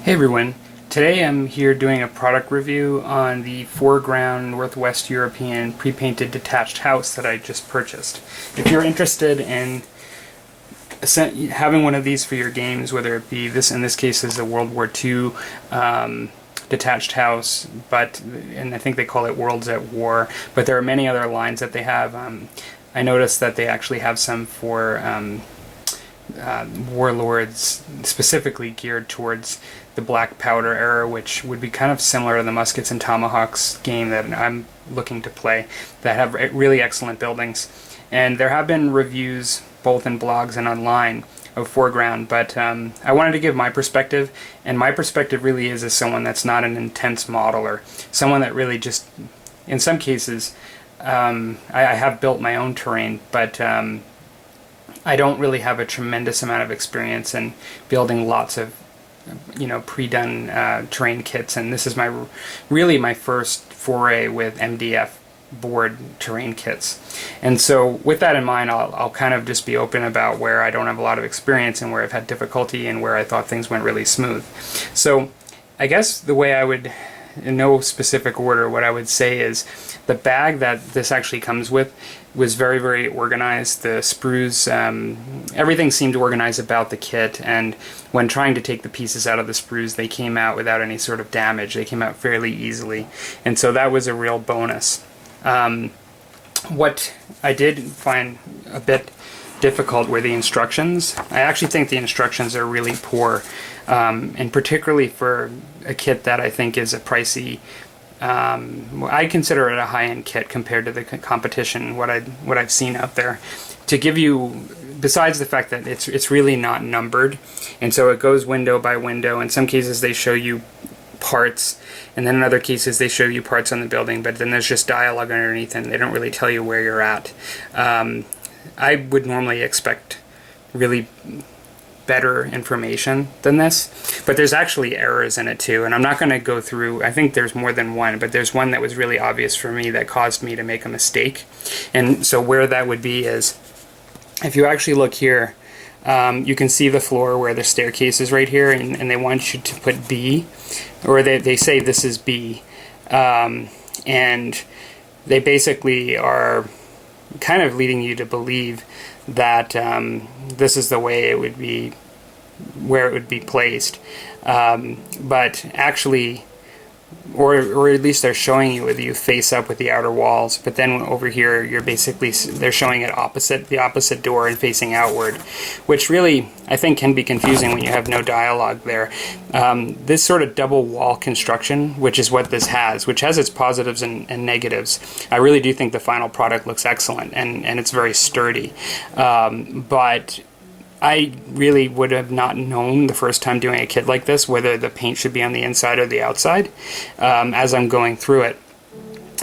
Hey everyone, today I'm here doing a product review on the 4Ground Northwest European pre-painted detached house that I just purchased. If you're interested in having one of these for your games, whether it be this, in this case is a World War II detached house, and I think they call it Worlds at War, but there are many other lines that they have. I noticed that they actually have some for warlords specifically geared towards the Black Powder era, which would be kind of similar to the Muskets and Tomahawks game that I'm looking to play, that have really excellent buildings. And there have been reviews both in blogs and online of 4Ground, but I wanted to give my perspective, and my perspective really is as someone that's not an intense modeler, someone that really just, in some cases, I have built my own terrain, but I don't really have a tremendous amount of experience in building lots of pre-done terrain kits, and this is really my first foray with MDF board terrain kits. And so with that in mind, I'll kind of just be open about where I don't have a lot of experience and where I've had difficulty and where I thought things went really smooth. So I guess the way I would, in no specific order, what I would say is the bag that this actually comes with was very, very organized. The sprues, everything seemed organized about the kit, and when trying to take the pieces out of the sprues, they came out without any sort of damage. They came out fairly easily, and so that was a real bonus. What I did find a bit difficult were the instructions. I actually think the instructions are really poor, and particularly for a kit that I think is a pricey, I consider it a high-end kit compared to the competition, what I've seen out there. To give you, besides the fact that it's really not numbered, and so it goes window by window. In some cases they show you parts, and then in other cases they show you parts on the building, but then there's just dialogue underneath and they don't really tell you where you're at. I would normally expect really better information than this, but there's actually errors in it too, and I'm not going to go through, I think there's more than one, but there's one that was really obvious for me that caused me to make a mistake. And so where that would be is, if you actually look here, you can see the floor where the staircase is right here, and they want you to put B, or they say this is B, and they basically are kind of leading you to believe that this is the way it would be, where it would be placed, but actually, or at least they're showing you whether you face up with the outer walls, but then over here you're basically, they're showing it opposite, the opposite door and facing outward, which really I think can be confusing when you have no dialogue there. This sort of double wall construction, which is what this has, which has its positives and negatives. I really do think the final product looks excellent, and it's very sturdy, but I really would have not known the first time doing a kit like this whether the paint should be on the inside or the outside as I'm going through it.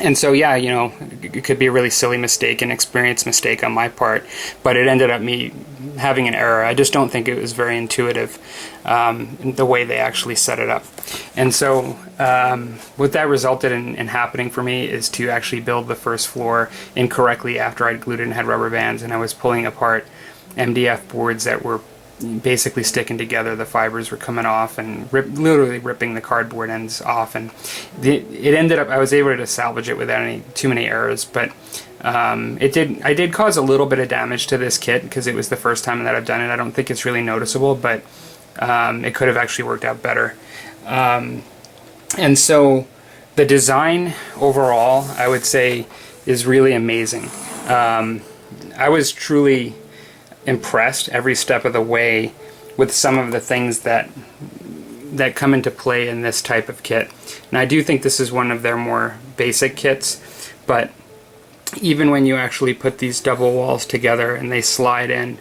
And so yeah, it could be a really silly mistake, an experience mistake on my part, but it ended up me having an error. I just don't think it was very intuitive, the way they actually set it up. And so what that resulted in happening for me is to actually build the first floor incorrectly after I'd glued it and had rubber bands, and I was pulling apart MDF boards that were basically sticking together. The fibers were coming off and literally ripping the cardboard ends off, and it ended up, I was able to salvage it without too many errors, but I did cause a little bit of damage to this kit because it was the first time that I've done it. I don't think it's really noticeable, but it could have actually worked out better. And so the design overall, I would say, is really amazing. I was truly impressed every step of the way with some of the things that come into play in this type of kit. And I do think this is one of their more basic kits, but even when you actually put these double walls together and they slide in,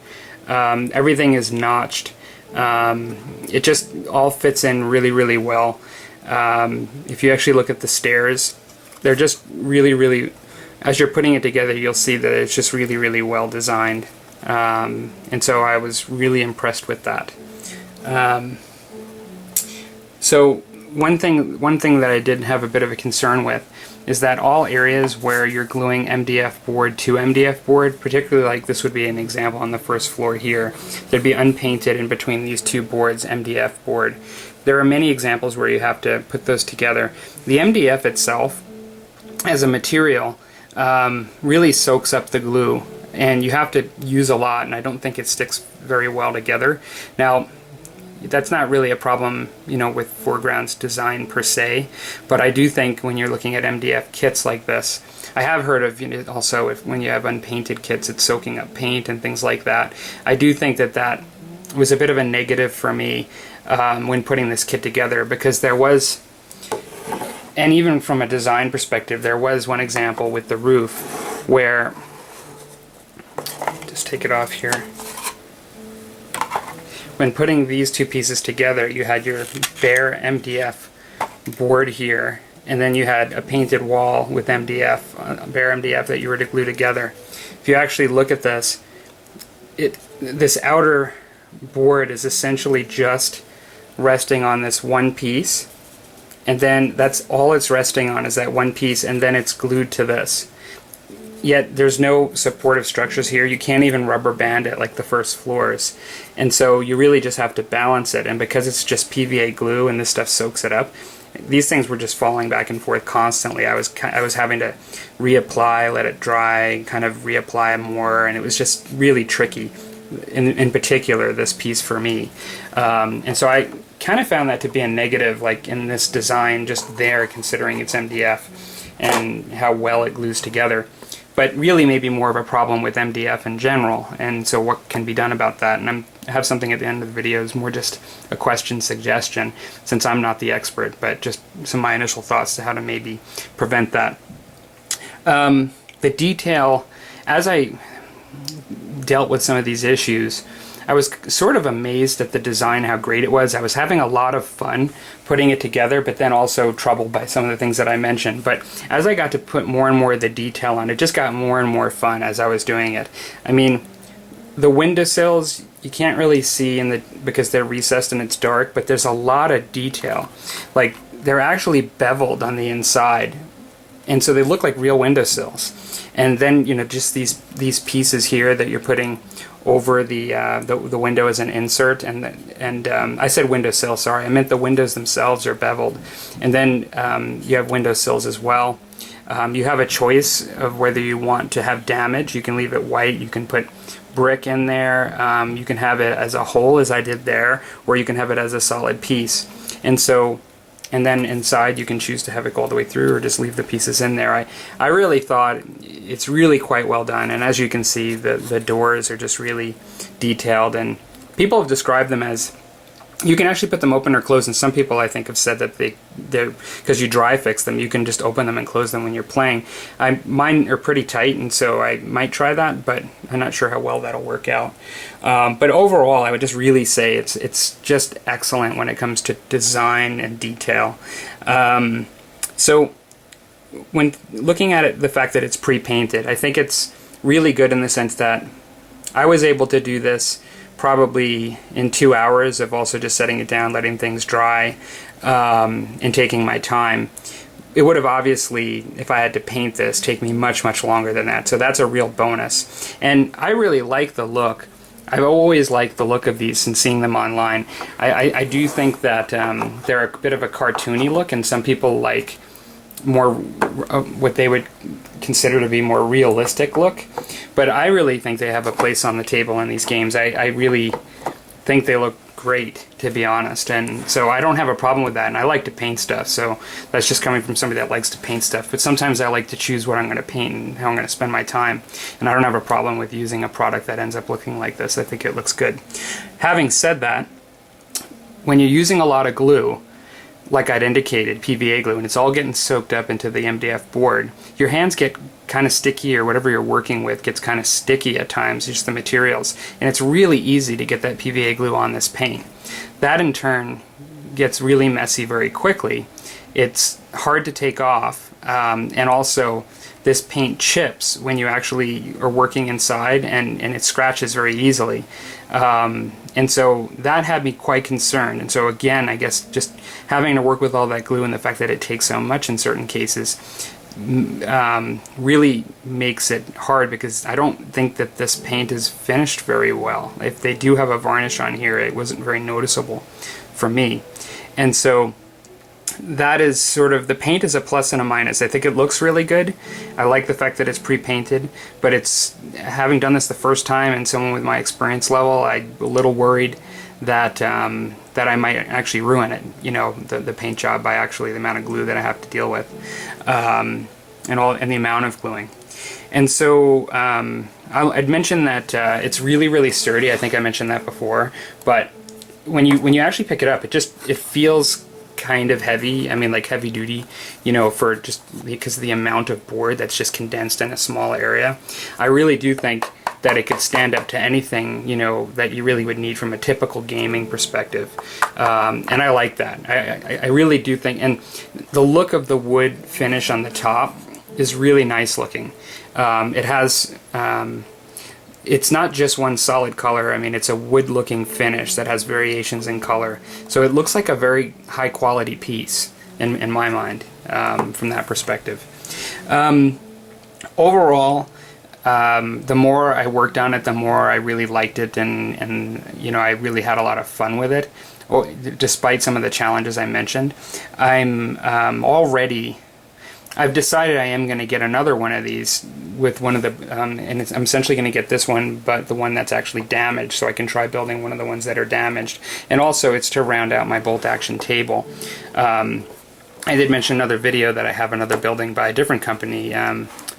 everything is notched. It just all fits in really, really well. If you actually look at the stairs, they're just really, really, as you're putting it together, you'll see that it's just really, really well designed. And so I was really impressed with that. So one thing that I did have a bit of a concern with is that all areas where you're gluing MDF board to MDF board, particularly like this would be an example on the first floor here, there'd be unpainted in between these two boards, MDF board. There are many examples where you have to put those together. The MDF itself, as a material, really soaks up the glue, and you have to use a lot, and I don't think it sticks very well together. Now, that's not really a problem, you know, with 4Ground's design per se, but I do think when you're looking at MDF kits like this, I have heard of, you know, also when you have unpainted kits, it's soaking up paint and things like that. I do think that that was a bit of a negative for me when putting this kit together, because there was, and even from a design perspective, there was one example with the roof where, just take it off here, when putting these two pieces together, you had your bare MDF board here, and then you had a painted wall with MDF, bare MDF that you were to glue together. If you actually look at this, this outer board is essentially just resting on this one piece, and then that's all it's resting on is that one piece, and then it's glued to this. Yet there's no supportive structures here. You can't even rubber band it like the first floors, and so you really just have to balance it. And because it's just PVA glue and this stuff soaks it up, these things were just falling back and forth constantly. I was having to reapply, let it dry, kind of reapply more, and it was just really tricky. In particular, this piece for me, and so I kind of found that to be a negative, like in this design, just there, considering it's MDF and how well it glues together. But really maybe more of a problem with MDF in general, and so what can be done about that? And I have something at the end of the video, is more just a question suggestion, since I'm not the expert, but just some of my initial thoughts to how to maybe prevent that. The detail, as I dealt with some of these issues, I was sort of amazed at the design, how great it was. I was having a lot of fun putting it together, but then also troubled by some of the things that I mentioned. But as I got to put more and more of the detail on, it just got more and more fun as I was doing it. I mean, the windowsills, you can't really see because they're recessed and it's dark, but there's a lot of detail. Like, they're actually beveled on the inside, and so they look like real windowsills. And then, you know, just these pieces here that you're putting over the window as an insert, and I said windowsill, sorry, I meant the windows themselves are beveled. And then you have windowsills as well. You have a choice of whether you want to have damage. You can leave it white, you can put brick in there, you can have it as a whole, as I did there, or you can have it as a solid piece. And then inside you can choose to have it go all the way through or just leave the pieces in there. I really thought it's really quite well done, and as you can see, the doors are just really detailed, and people have described them as, you can actually put them open or closed, and some people I think have said that they're because you dry fix them, you can just open them and close them when you're playing. Mine are pretty tight, and so I might try that, but I'm not sure how well that'll work out. But overall, I would just really say it's just excellent when it comes to design and detail. So when looking at it, the fact that it's pre-painted, I think it's really good in the sense that I was able to do this probably in 2 hours of also just setting it down, letting things dry, and taking my time. It would have obviously, if I had to paint this, take me much, much longer than that. So that's a real bonus. And I really like the look. I've always liked the look of these and seeing them online. I do think that they're a bit of a cartoony look, and some people like more what they would consider to be more realistic look. But I really think they have a place on the table in these games. I really think they look great, to be honest, and so I don't have a problem with that, and I like to paint stuff, so that's just coming from somebody that likes to paint stuff. But sometimes I like to choose what I'm going to paint and how I'm going to spend my time, and I don't have a problem with using a product that ends up looking like this. I think it looks good. Having said that, when you're using a lot of glue, like I'd indicated, PVA glue, and it's all getting soaked up into the MDF board, your hands get kind of sticky, or whatever you're working with gets kind of sticky at times, just the materials, and it's really easy to get that PVA glue on this paint. That in turn gets really messy very quickly. It's hard to take off, and also this paint chips when you actually are working inside, and it scratches very easily. And so that had me quite concerned. And so again, I guess just having to work with all that glue and the fact that it takes so much in certain cases really makes it hard, because I don't think that this paint is finished very well. If they do have a varnish on here, it wasn't very noticeable for me. And so that is sort of, the paint is a plus and a minus. I think it looks really good. I like the fact that it's pre-painted, but it's, having done this the first time and someone with my experience level, I'm a little worried that that I might actually ruin it, you know, the paint job, by actually the amount of glue that I have to deal with, and the amount of gluing. And so I'd mentioned that it's really sturdy. I think I mentioned that before, but when you actually pick it up, it feels kind of heavy. I mean, like heavy duty, you know, for just because of the amount of board that's just condensed in a small area. I really do think that it could stand up to anything, you know, that you really would need from a typical gaming perspective. And I like that. I really do think, and the look of the wood finish on the top is really nice looking. It has, it's not just one solid color. I mean, it's a wood looking finish that has variations in color. So it looks like a very high quality piece in my mind, from that perspective. Overall, the more I worked on it, the more I really liked it, and you know, I really had a lot of fun with it, despite some of the challenges I mentioned. I've decided I am going to get another one of these with one of the, and I'm essentially going to get this one, but the one that's actually damaged, so I can try building one of the ones that are damaged. And also, it's to round out my bolt action table. I did mention in another video that I have another building by a different company,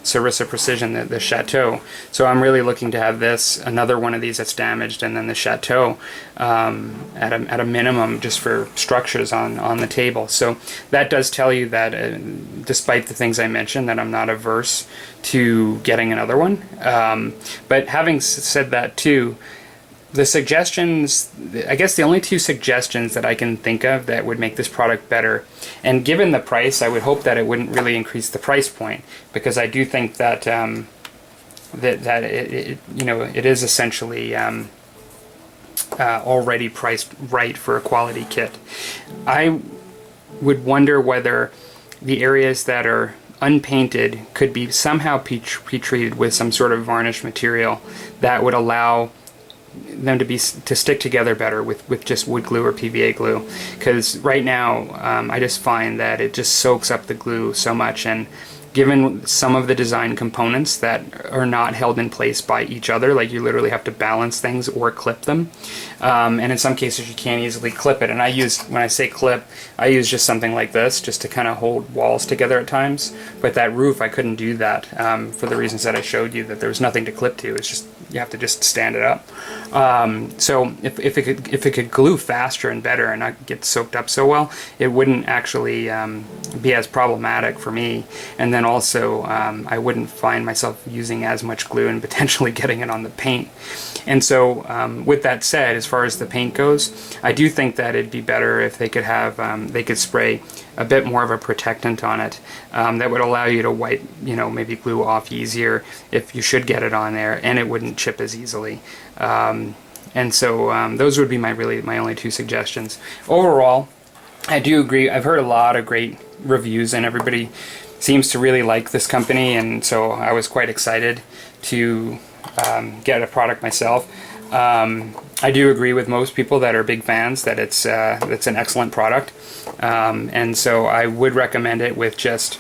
Sarissa Precision, the Chateau. So I'm really looking to have this, another one of these that's damaged, and then the Chateau at a minimum, just for structures on the table. So that does tell you that despite the things I mentioned, that I'm not averse to getting another one. But having said that too, the suggestions, I guess the only two suggestions that I can think of that would make this product better, and given the price, I would hope that it wouldn't really increase the price point, because I do think that that it you know, it is essentially already priced right for a quality kit. I would wonder whether the areas that are unpainted could be somehow pre-treated with some sort of varnish material that would allow them to stick together better with just wood glue or PVA glue, because right now I just find that it just soaks up the glue so much, and given some of the design components that are not held in place by each other, like you literally have to balance things or clip them, and in some cases you can't easily clip it, and when I say clip, I use just something like this just to kind of hold walls together at times, but that roof I couldn't do that for the reasons that I showed you, that there was nothing to clip to. It's just, you have to just stand it up. So if it could glue faster and better and not get soaked up so well, it wouldn't actually be as problematic for me. And then also I wouldn't find myself using as much glue and potentially getting it on the paint. And so with that said, as far as the paint goes, I do think that it'd be better if they could have they could spray a bit more of a protectant on it that would allow you to wipe, you know, maybe glue off easier if you should get it on there, and it wouldn't chip as easily. And so those would be my only two suggestions. Overall, I do agree. I've heard a lot of great reviews, and everybody seems to really like this company, and so I was quite excited to get a product myself. I do agree with most people that are big fans that it's an excellent product, and so I would recommend it with just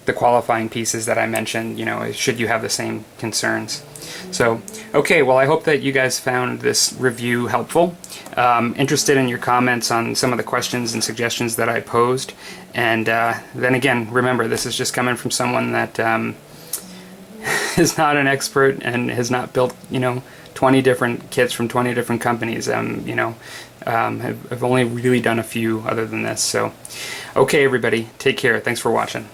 the qualifying pieces that I mentioned, you know, should you have the same concerns. So, okay, well, I hope that you guys found this review helpful. Interested in your comments on some of the questions and suggestions that I posed, and then again, remember, this is just coming from someone that is not an expert and has not built, you know, 20 different kits from 20 different companies. You know, I've only really done a few other than this. So, okay, everybody, take care. Thanks for watching.